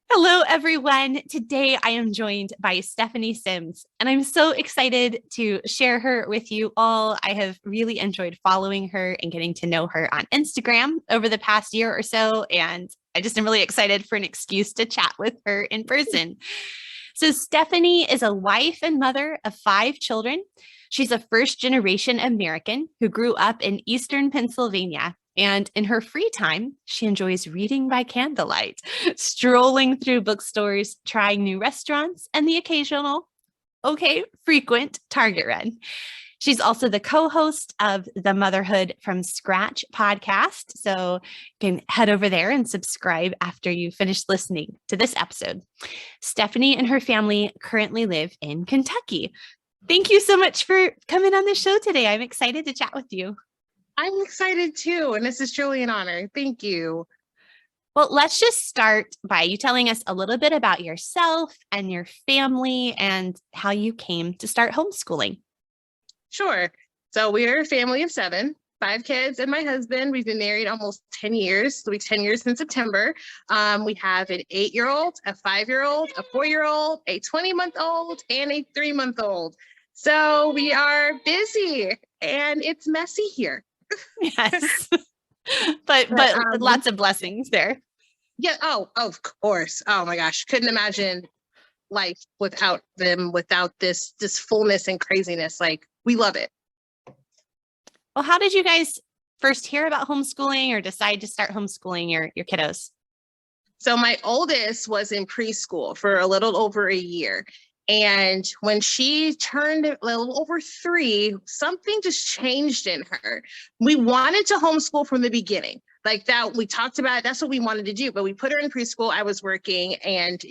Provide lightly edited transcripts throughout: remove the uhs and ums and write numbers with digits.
Hello, everyone. Today I am joined by Stephanie Sims, and I'm so excited to share her with you all. I have really enjoyed following her and getting to know her on Instagram over the past year or so, and I just am really excited for an excuse to chat with her in person. So, Stephanie is a wife and mother of 5 children. She's a first generation American who grew up in Eastern Pennsylvania. And in her free time, she enjoys reading by candlelight, strolling through bookstores, trying new restaurants, and the occasional, frequent Target run. She's also the co-host of the Motherhood from Scratch podcast. So you can head over there and subscribe after you finish listening to this episode. Stephanie and her family currently live in Kentucky. Thank you so much for coming on the show today. I'm excited to chat with you. I'm excited too, and this is truly an honor. Thank you. Well, let's just start by you telling us a little bit about yourself and your family and how you came to start homeschooling. Sure. So we are a family of 7, 5 kids and my husband. We've been married almost 10 years. So we've 10 years in September. We have an 8-year-old, a 5-year-old, a 4-year-old, a 20-month-old, and a 3-month-old. So we are busy and it's messy here. Yes. but lots of blessings there. Yeah. Oh, of course. Oh my gosh. Couldn't imagine life without them, without this fullness and craziness. Like, we love it. Well, how did you guys first hear about homeschooling or decide to start homeschooling your kiddos? So my oldest was in preschool for a little over a year. And when she turned a little over 3, something just changed in her. We wanted to homeschool from the beginning. Like that, we talked about, that's what we wanted to do, but we put her in preschool. I was working and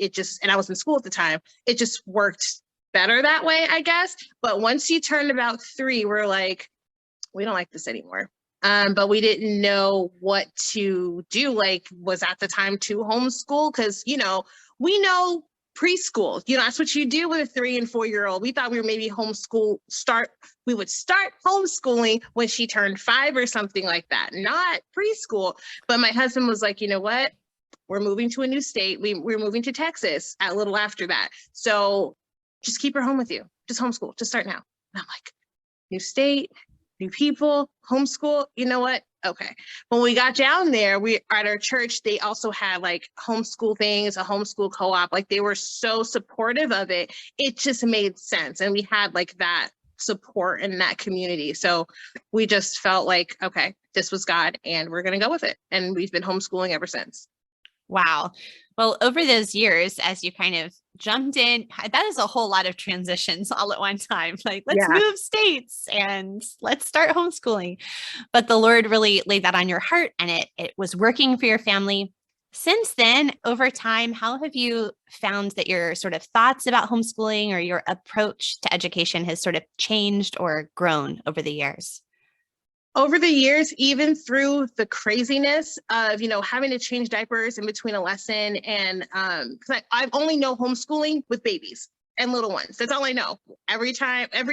I was in school at the time. It just worked better that way, I guess. But once she turned about 3, we're like, we don't like this anymore. But we didn't know what to do. Like, was at the time to homeschool? Because, we know preschool, that's what you do with a 3 and 4-year-old. We thought we were maybe we would start homeschooling when she turned 5 or something like that, not preschool. But my husband was like, you know what? We're moving to a new state. We're moving to Texas a little after that. So just keep her home with you. Just homeschool. Just start now. And I'm like, new state, new people, homeschool. You know what? Okay. When we got down there, we at our church, they also had like homeschool things, a homeschool co-op. Like, they were so supportive of it. It just made sense. And we had like that support in that community. So we just felt like, okay, this was God and we're going to go with it. And we've been homeschooling ever since. Wow. Well, over those years, as you kind of jumped in, that is a whole lot of transitions all at one time. Like, let's move states and let's start homeschooling. But the Lord really laid that on your heart and it was working for your family. Since then, over time, how have you found that your sort of thoughts about homeschooling or your approach to education has sort of changed or grown over the years? Over the years, even through the craziness of, having to change diapers in between a lesson, and because I've only know homeschooling with babies and little ones. That's all I know. Every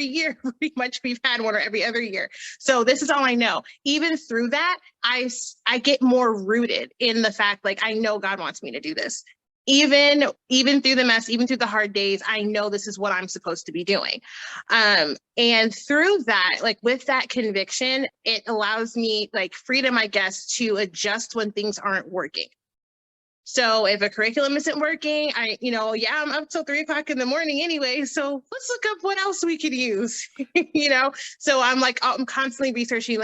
year, pretty much we've had one, or every other year. So this is all I know. Even through that, I get more rooted in the fact, like, I know God wants me to do this. Even through the mess, even through the hard days, I know this is what I'm supposed to be doing. And through that, like with that conviction, it allows me like freedom, I guess, to adjust when things aren't working. So if a curriculum isn't working, I'm up till 3:00 in the morning anyway. So let's look up what else we could use, So I'm constantly researching,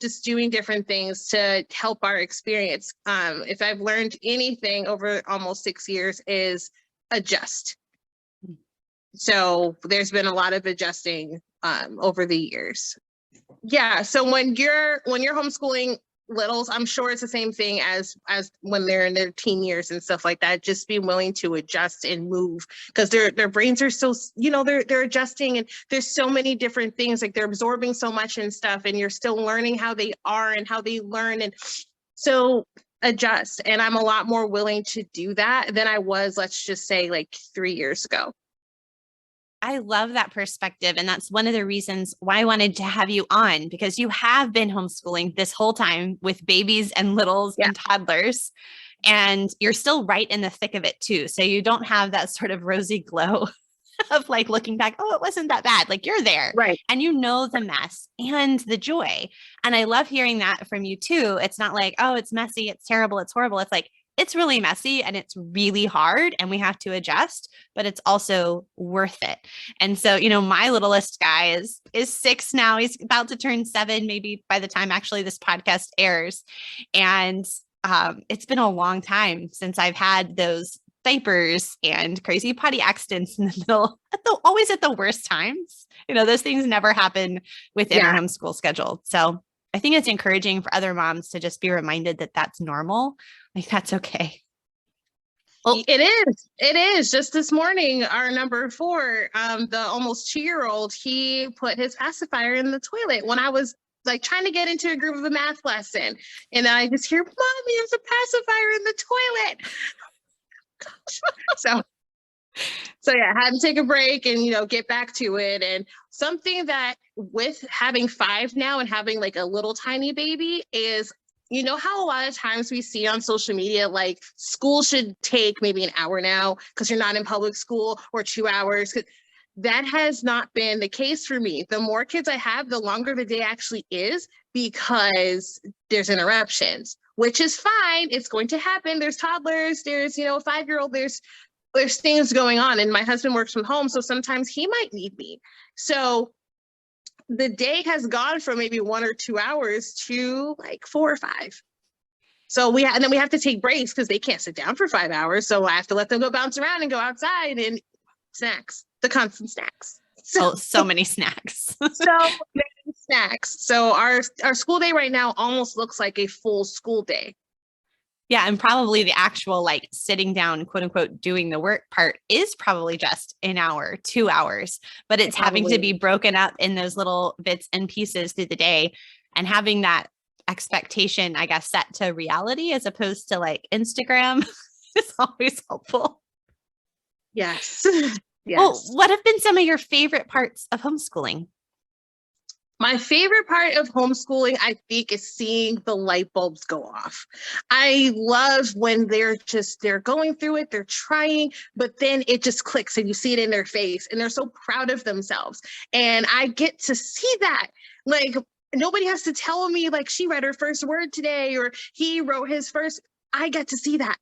just doing different things to help our experience. If I've learned anything over almost 6 years is adjust. So there's been a lot of adjusting over the years. Yeah. So when you're homeschooling littles, I'm sure it's the same thing as when they're in their teen years and stuff like that. Just be willing to adjust and move, because their brains are so, they're adjusting, and there's so many different things, like they're absorbing so much and stuff, and you're still learning how they are and how they learn. And so adjust. And I'm a lot more willing to do that than I was, let's just say, like 3 years ago. I love that perspective. And that's one of the reasons why I wanted to have you on, because you have been homeschooling this whole time with babies and littles and toddlers. And you're still right in the thick of it too. So you don't have that sort of rosy glow of like looking back, oh, it wasn't that bad. Like you're there Right. and you know the mess and the joy. And I love hearing that from you too. It's not like, oh, it's messy, it's terrible, it's horrible. It's like, it's really messy and it's really hard and we have to adjust, but it's also worth it. And so, my littlest guy is 6 now. He's about to turn 7, maybe by the time actually this podcast airs. And it's been a long time since I've had those diapers and crazy potty accidents in the middle, always at the worst times. Those things never happen within our homeschool schedule. So I think it's encouraging for other moms to just be reminded that that's normal. Like that's okay. Well, it is. Just this morning, our number 4, the almost 2-year-old, he put his pacifier in the toilet when I was like trying to get into a group of a math lesson. And I just hear, Mommy, there's a pacifier in the toilet. So yeah, I had to take a break and, get back to it. And something that with having 5 now and having like a little tiny baby is, how a lot of times we see on social media, like school should take maybe an hour now because you're not in public school, or 2 hours. That has not been the case for me. The more kids I have, the longer the day actually is because there's interruptions, which is fine. It's going to happen. There's toddlers, there's, a 5-year-old, there's things going on. And my husband works from home, so sometimes he might need me. So the day has gone from maybe 1 or 2 hours to like 4 or 5. So and then we have to take breaks because they can't sit down for 5 hours. So I have to let them go bounce around and go outside and snacks, the constant snacks. So many snacks. So many snacks. So our school day right now almost looks like a full school day. Yeah. And probably the actual like sitting down, quote unquote, doing the work part is probably just an hour, 2 hours, but it's having to be broken up in those little bits and pieces through the day, and having that expectation, I guess, set to reality as opposed to like Instagram is always helpful. Yes. Yes. Well, what have been some of your favorite parts of homeschooling? My favorite part of homeschooling, I think, is seeing the light bulbs go off. I love when they're going through it, they're trying, but then it just clicks and you see it in their face and they're so proud of themselves. And I get to see that. Like, nobody has to tell me, like, she read her first word today or he wrote his first. I get to see that.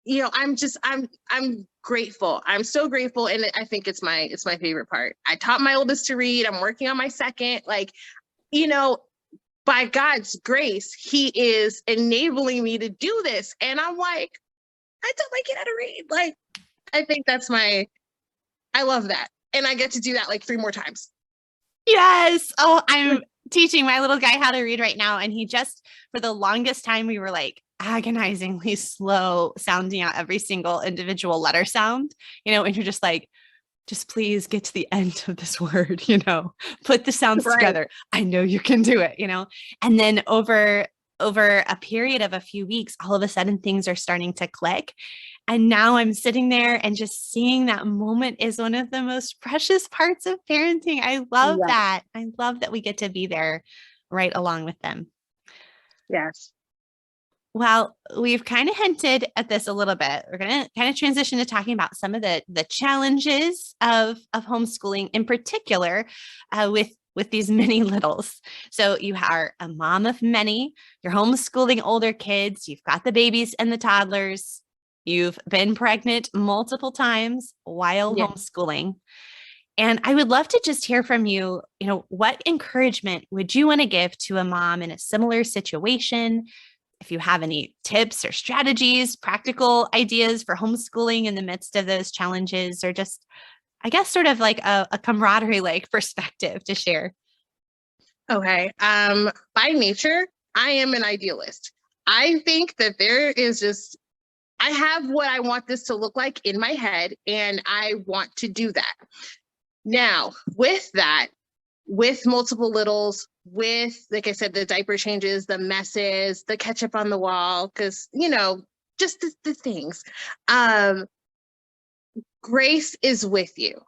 I'm grateful. I'm so grateful. And I think it's my favorite part. I taught my oldest to read. I'm working on my second. Like, by God's grace, he is enabling me to do this. And I'm like, I taught my kid how to read. Like, I think I love that. And I get to do that like 3 more times. Yes. Oh, I'm teaching my little guy how to read right now. And he just, for the longest time, we were like, agonizingly slow sounding out every single individual letter sound, and you're just like, just please get to the end of this word, put the sounds together. I know you can do it, and then over a period of a few weeks, all of a sudden things are starting to click. And now I'm sitting there and just seeing that moment is one of the most precious parts of parenting. I love that. I love that we get to be there right along with them. Yes. Well, we've kind of hinted at this a little bit. We're going to kind of transition to talking about some of the challenges of homeschooling, in particular with these mini littles. So you are a mom of many, you're homeschooling older kids, you've got the babies and the toddlers, you've been pregnant multiple times while homeschooling. And I would love to just hear from you, what encouragement would you want to give to a mom in a similar situation? If you have any tips or strategies, practical ideas for homeschooling in the midst of those challenges, or just, I guess, sort of like a camaraderie like perspective to share. Okay. By nature, I am an idealist. I think that I have what I want this to look like in my head, and I want to do that. Now, with that, with multiple littles, with, like I said, the diaper changes, the messes, the ketchup on the wall, because, just the things. Grace is with you.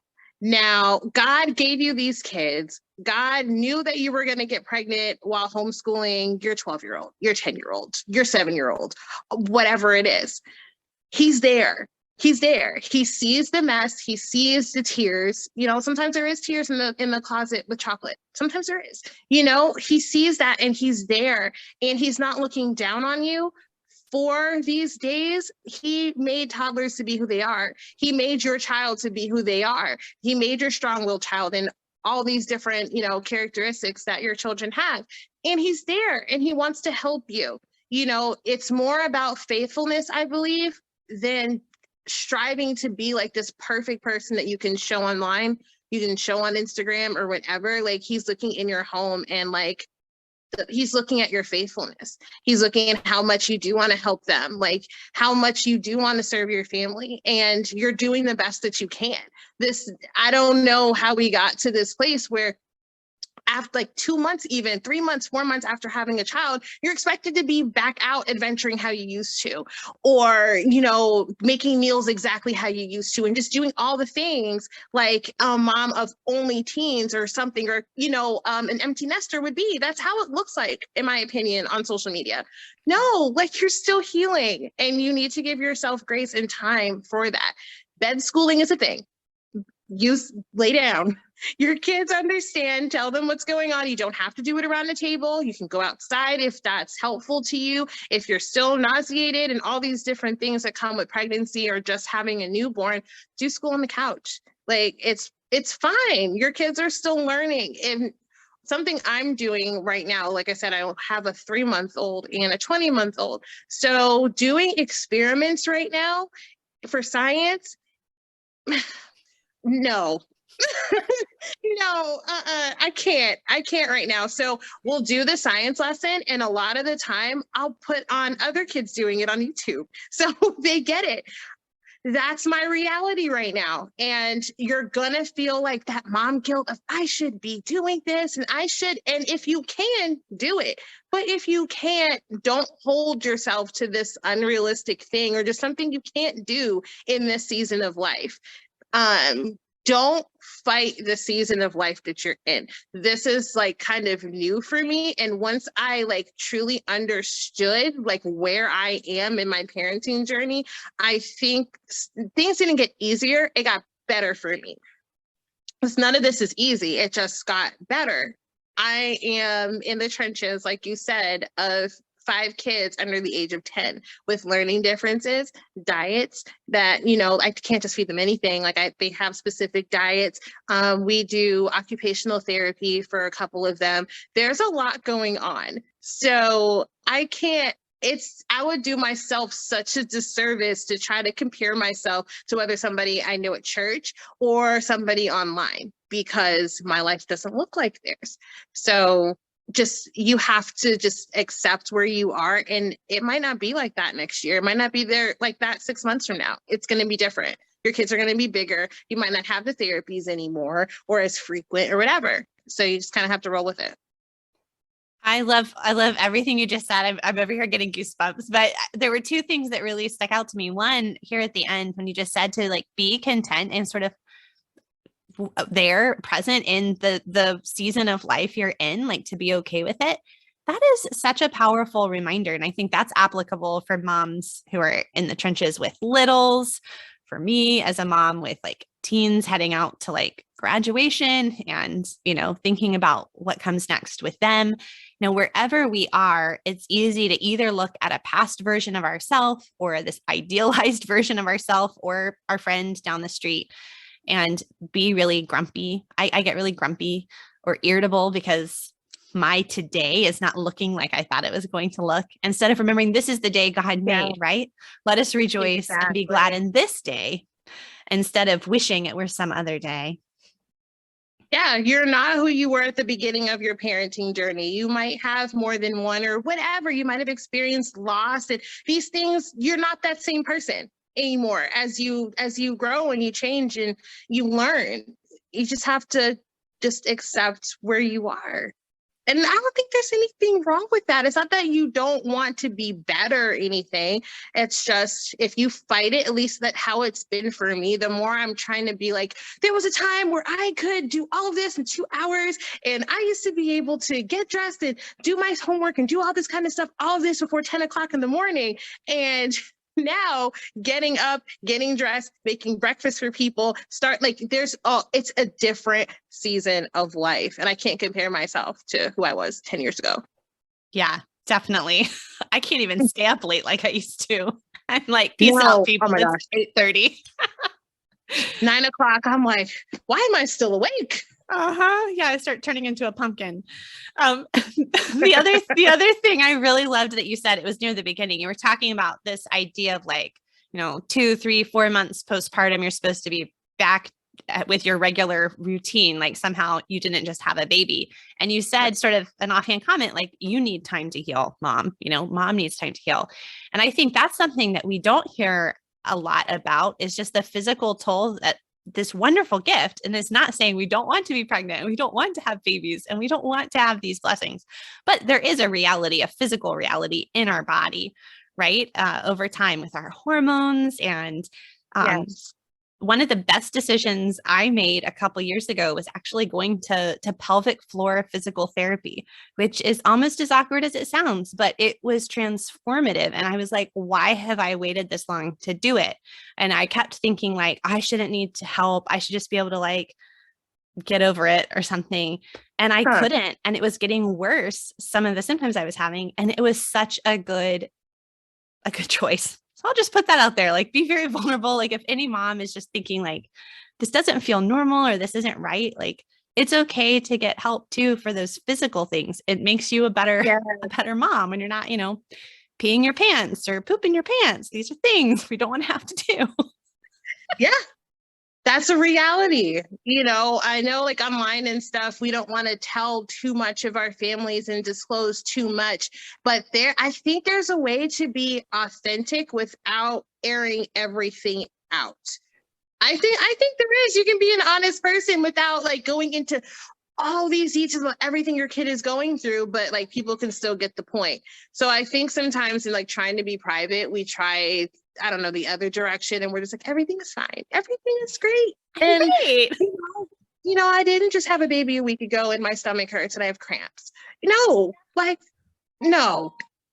Now, God gave you these kids. God knew that you were going to get pregnant while homeschooling your 12-year-old, your 10-year-old, your 7-year-old, whatever it is. He's there. He's there. He sees the mess. He sees the tears. You know, sometimes there is tears in the closet with chocolate. Sometimes there is. You know, he sees that and he's there, and he's not looking down on you. For these days, he made toddlers to be who they are. He made your child to be who they are. He made your strong-willed child and all these different, you know, characteristics that your children have. And he's there and he wants to help you. You know, it's more about faithfulness, I believe, than striving to be like this perfect person that you can show online, you can show on Instagram or whatever. Like, he's looking in your home and like, he's looking at your faithfulness. He's looking at how much you do want to help them, like how much you do want to serve your family, and you're doing the best that you can. I don't know how we got to this place where after like 2 months, even 3 months, 4 months after having a child, you're expected to be back out adventuring how you used to, or, you know, making meals exactly how you used to, and just doing all the things like a mom of only teens or something, or, you know, an empty nester would be. That's how it looks like, in my opinion, on social media. No, like, you're still healing and you need to give yourself grace and time for that. Bed schooling is a thing. Lay down. Your kids understand, tell them what's going on. You don't have to do it around the table. You can go outside if that's helpful to you. If you're still nauseated and all these different things that come with pregnancy or just having a newborn, do school on the couch. Like, it's fine. Your kids are still learning. And something I'm doing right now, like I said, I have a 3-month-old and a 20-month-old. So doing experiments right now for science, no. No, I can't right now. So we'll do the science lesson, and a lot of the time I'll put on other kids doing it on YouTube, so they get it. That's my reality right now. And you're gonna feel like that mom guilt of, I should be doing this and I should, and if you can, do it. But if you can't, don't hold yourself to this unrealistic thing or just something you can't do in this season of life. Don't fight the season of life that you're in. This is like kind of new for me. And once I like truly understood like where I am in my parenting journey, I think things didn't get easier. It got better for me. Because none of this is easy. It just got better. I am in the trenches, like you said, of 5 kids under the age of 10 with learning differences, diets that, you know, I can't just feed them anything. Like they have specific diets. We do occupational therapy for a couple of them. There's a lot going on. So I would do myself such a disservice to try to compare myself to whether somebody I know at church or somebody online, because my life doesn't look like theirs. So you have to just accept where you are, and it might not be like that next year. It might not be there like that 6 months from now. It's going to be different. Your kids are going to be bigger. You might not have the therapies anymore or as frequent or whatever. So you just kind of have to roll with it. I love everything you just said. I'm over here getting goosebumps, but there were 2 things that really stuck out to me. One, here at the end, when you just said to like be content and sort of there present in the season of life you're in, like to be okay with it. That is such a powerful reminder. And I think that's applicable for moms who are in the trenches with littles, for me as a mom with like teens heading out to like graduation and, you know, thinking about what comes next with them. You know, wherever we are, it's easy to either look at a past version of ourselves or this idealized version of ourselves or our friend down the street and be really grumpy. I get really grumpy or irritable because my today is not looking like I thought it was going to look, instead of remembering this is the day God made, right? Let us rejoice and be glad in this day instead of wishing it were some other day. Yeah, you're not who you were at the beginning of your parenting journey. You might have more than one or whatever. You might have experienced loss and these things. You're not that same person anymore as you grow and you change and you learn. You just have to just accept where you are And I don't think there's anything wrong with that. It's not that you don't want to be better or anything. It's just if you fight it, at least that's how it's been for me. The more I'm trying to be like, there was a time where I could do all of this in 2 hours. And I used to be able to get dressed and do my homework and do all this kind of stuff, all of this before 10 o'clock in the morning. And now getting up, getting dressed, making breakfast for people, it's a different season of life. And I can't compare myself to who I was 10 years ago. Yeah, definitely. I can't even stay up late like I used to. I'm like, peace out, people. Oh my gosh. It's 8:30. 9 o'clock. I'm like, why am I still awake? Yeah, I start turning into a pumpkin. The other thing I really loved that you said, it was near the beginning. You were talking about this idea of like, 2, 3, 4 months postpartum, you're supposed to be back with your regular routine. Like somehow you didn't just have a baby. And you said sort of an offhand comment, like, you need time to heal, mom. Mom needs time to heal. And I think that's something that we don't hear a lot about, is just the physical toll that this wonderful gift. And it's not saying we don't want to be pregnant, we don't want to have babies, and we don't want to have these blessings, but there is a reality, a physical reality in our body, right? Over time with our hormones. And Yes. one of the best decisions I made a couple years ago was actually going to pelvic floor physical therapy, which is almost as awkward as it sounds, but it was transformative. And I was like, why have I waited this long to do it? And I kept thinking like, I shouldn't need to help. I should just be able to like get over it or something. And I couldn't. And it was getting worse, some of the symptoms I was having. And it was such a good choice. So I'll just put that out there, like be very vulnerable. Like if any mom is just thinking like, this doesn't feel normal or this isn't right, like it's okay to get help too for those physical things. It makes you a better mom when you're not, peeing your pants or pooping your pants. These are things we don't want to have to do. Yeah. That's a reality. I know like online and stuff, we don't want to tell too much of our families and disclose too much, but I think there's a way to be authentic without airing everything out. I think there is. You can be an honest person without like going into all these details about everything your kid is going through, but like people can still get the point. So I think sometimes in like trying to be private, we try, I don't know, the other direction, and we're just like, everything is fine. Everything is great. And I didn't just have a baby a week ago and my stomach hurts and I have cramps. No,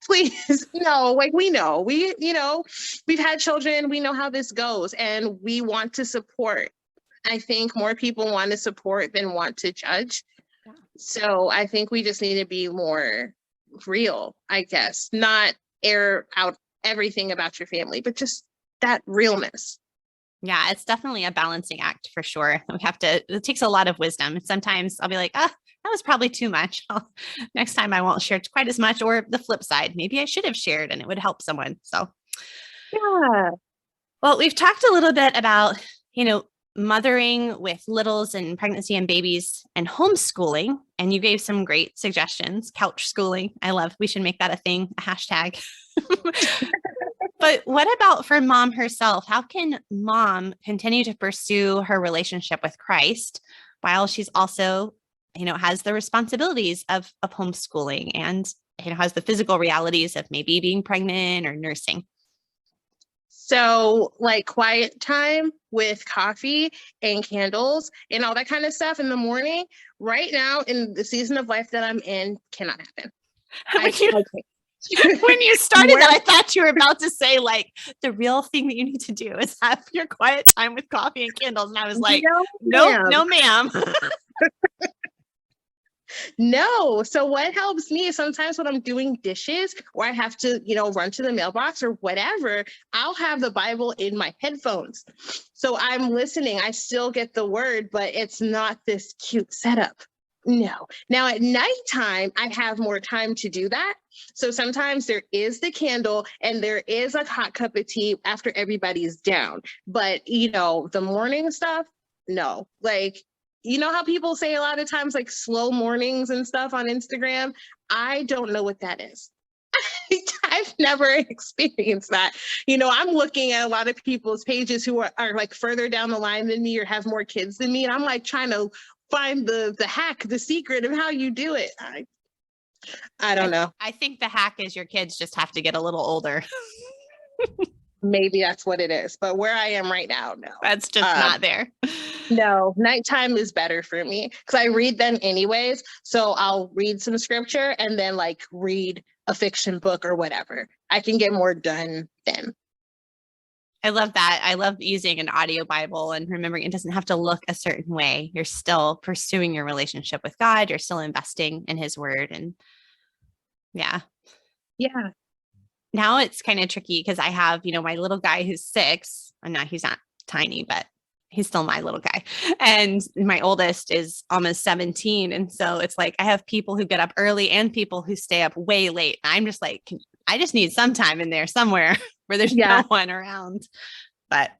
please. No, like we know, we've had children, we know how this goes, and we want to support. I think more people want to support than want to judge. Yeah. So I think we just need to be more real, I guess, not air out everything about your family, but just that realness. Yeah, it's definitely a balancing act for sure. It takes a lot of wisdom. Sometimes I'll be like, that was probably too much. Next time I won't share quite as much, or the flip side, maybe I should have shared and it would help someone. So, yeah. Well, we've talked a little bit about, mothering with littles and pregnancy and babies and homeschooling. And you gave some great suggestions. Couch schooling. We should make that a thing, a hashtag. But what about for mom herself? How can mom continue to pursue her relationship with Christ while she's also, has the responsibilities of homeschooling and, has the physical realities of maybe being pregnant or nursing? So like quiet time with coffee and candles and all that kind of stuff in the morning, right now in the season of life that I'm in, cannot happen. When you started that, I thought you were about to say like the real thing that you need to do is have your quiet time with coffee and candles. And I was like, no, ma'am. No. So what helps me is sometimes when I'm doing dishes or I have to, run to the mailbox or whatever, I'll have the Bible in my headphones. So I'm listening. I still get the word, but it's not this cute setup. No. Now at nighttime, I have more time to do that. So sometimes there is the candle and there is a hot cup of tea after everybody's down. But, the morning stuff, no. Like, how people say a lot of times like slow mornings and stuff on Instagram? I don't know what that is. I've never experienced that. I'm looking at a lot of people's pages who are like further down the line than me or have more kids than me. And I'm like trying to find the hack, the secret of how you do it. I don't know. I think the hack is your kids just have to get a little older. Maybe that's what it is. But where I am right now, no. That's just not there. No, nighttime is better for me because I read them anyways. So I'll read some scripture and then like read a fiction book or whatever. I can get more done then. I love that. I love using an audio Bible and remembering it doesn't have to look a certain way. You're still pursuing your relationship with God. You're still investing in his word. And yeah. Yeah. Now it's kind of tricky because I have, my little guy who's 6. He's not tiny, but he's still my little guy. And my oldest is almost 17. And so it's like I have people who get up early and people who stay up way late. I'm just like, I just need some time in there somewhere where there's no one around. But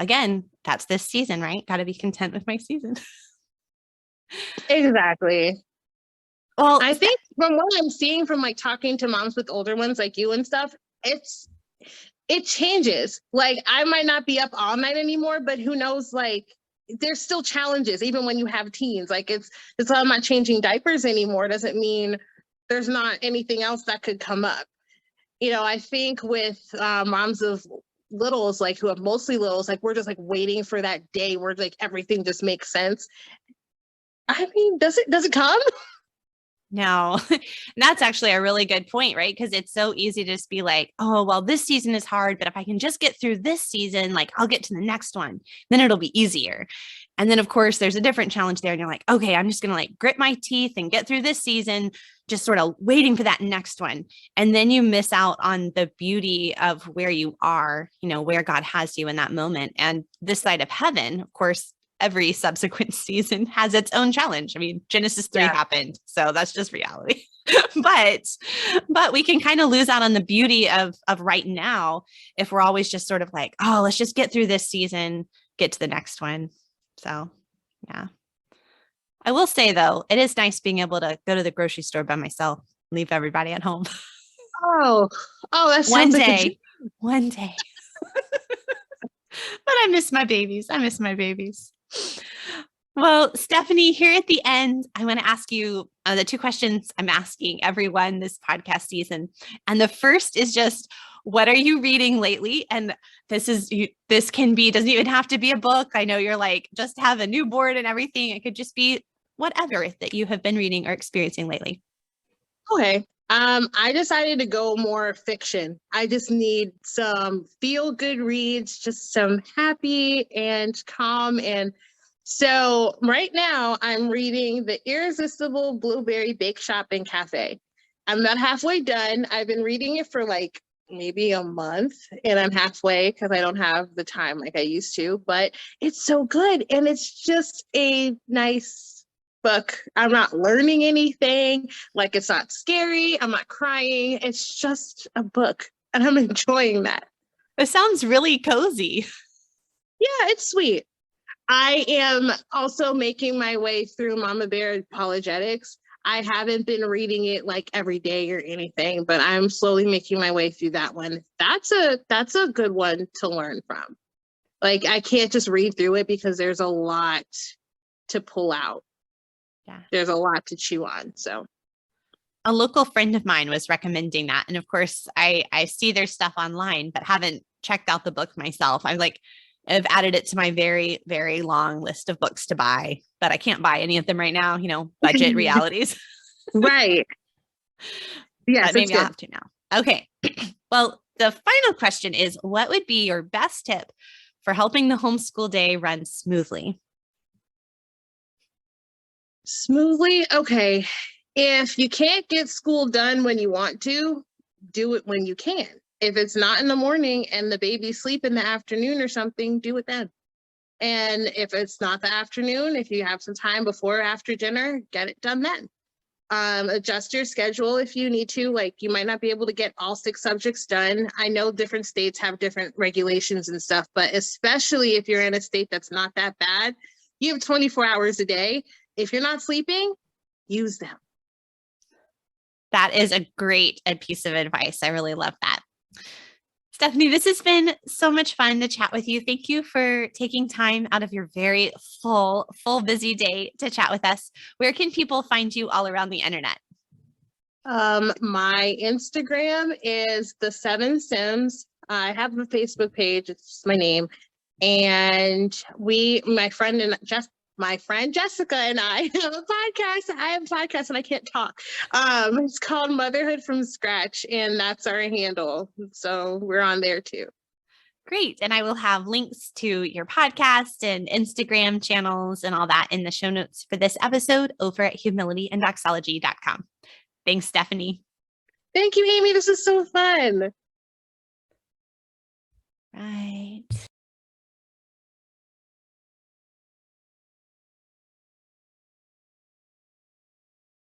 again, that's this season, right? Got to be content with my season. Exactly. Well, I think from what I'm seeing from like talking to moms with older ones like you and stuff, it changes. Like I might not be up all night anymore, but who knows, like there's still challenges even when you have teens. Like it's I'm not changing diapers anymore doesn't mean there's not anything else that could come up. I think with moms of littles, like who have mostly littles, like we're just like waiting for that day where like everything just makes sense. I mean, does it come? No, that's actually a really good point, right? Because it's so easy to just be like, oh, well, this season is hard, but if I can just get through this season, like I'll get to the next one, then it'll be easier. And then, of course, there's a different challenge there. And you're like, okay, I'm just going to like grit my teeth and get through this season, just sort of waiting for that next one. And then you miss out on the beauty of where you are, where God has you in that moment. And this side of heaven, of course, every subsequent season has its own challenge. I mean, Genesis 3 happened, so that's just reality. but we can kind of lose out on the beauty of right now if we're always just sort of like, oh, let's just get through this season, get to the next one. So, yeah. I will say though, it is nice being able to go to the grocery store by myself, leave everybody at home. Oh, that sounds one day. But I miss my babies. Well, Stephanie, here at the end, I want to ask you the 2 questions I'm asking everyone this podcast season. And the first is just, what are you reading lately? And doesn't even have to be a book. I know you're like, just have a newborn and everything. It could just be whatever that you have been reading or experiencing lately. Okay. I decided to go more fiction. I just need some feel-good reads, just some happy and calm. And so right now I'm reading The Irresistible Blueberry Bake Shop and Cafe. I'm about halfway done. I've been reading it for like maybe a month and I'm halfway because I don't have the time like I used to, but it's so good. And it's just a nice book. I'm not learning anything. Like it's not scary. I'm not crying. It's just a book and I'm enjoying that. It sounds really cozy. Yeah, it's sweet. I am also making my way through Mama Bear Apologetics. I haven't been reading it like every day or anything, but I'm slowly making my way through that one. That's a good one to learn from. Like I can't just read through it because there's a lot to pull out. Yeah. There's a lot to chew on. So a local friend of mine was recommending that. And of course I see their stuff online, but haven't checked out the book myself. I've added it to my very, very long list of books to buy, but I can't buy any of them right now, budget realities. Right. Yes, but maybe I'll have to now. Okay. Well, the final question is, what would be your best tip for helping the homeschool day run smoothly? Smoothly? Okay. If you can't get school done when you want to, do it when you can. If it's not in the morning and the baby's sleep in the afternoon or something, do it then. And if it's not the afternoon, if you have some time before or after dinner, get it done then. Adjust your schedule if you need to. Like you might not be able to get all 6 subjects done. I know different states have different regulations and stuff, but especially if you're in a state that's not that bad, you have 24 hours a day. If you're not sleeping, use them. That is a great piece of advice. I really love that. Stephanie, this has been so much fun to chat with you. Thank you for taking time out of your very full busy day to chat with us. Where can people find you all around the internet? My Instagram is the Seven Sims. I have a Facebook page. It's just my name. And my friend Jessica and I have a podcast. I have a podcast and I can't talk. It's called Motherhood from Scratch, and that's our handle. So we're on there too. Great. And I will have links to your podcast and Instagram channels and all that in the show notes for this episode over at humilityanddoxology.com. Thanks, Stephanie. Thank you, Amy. This is so fun. Right.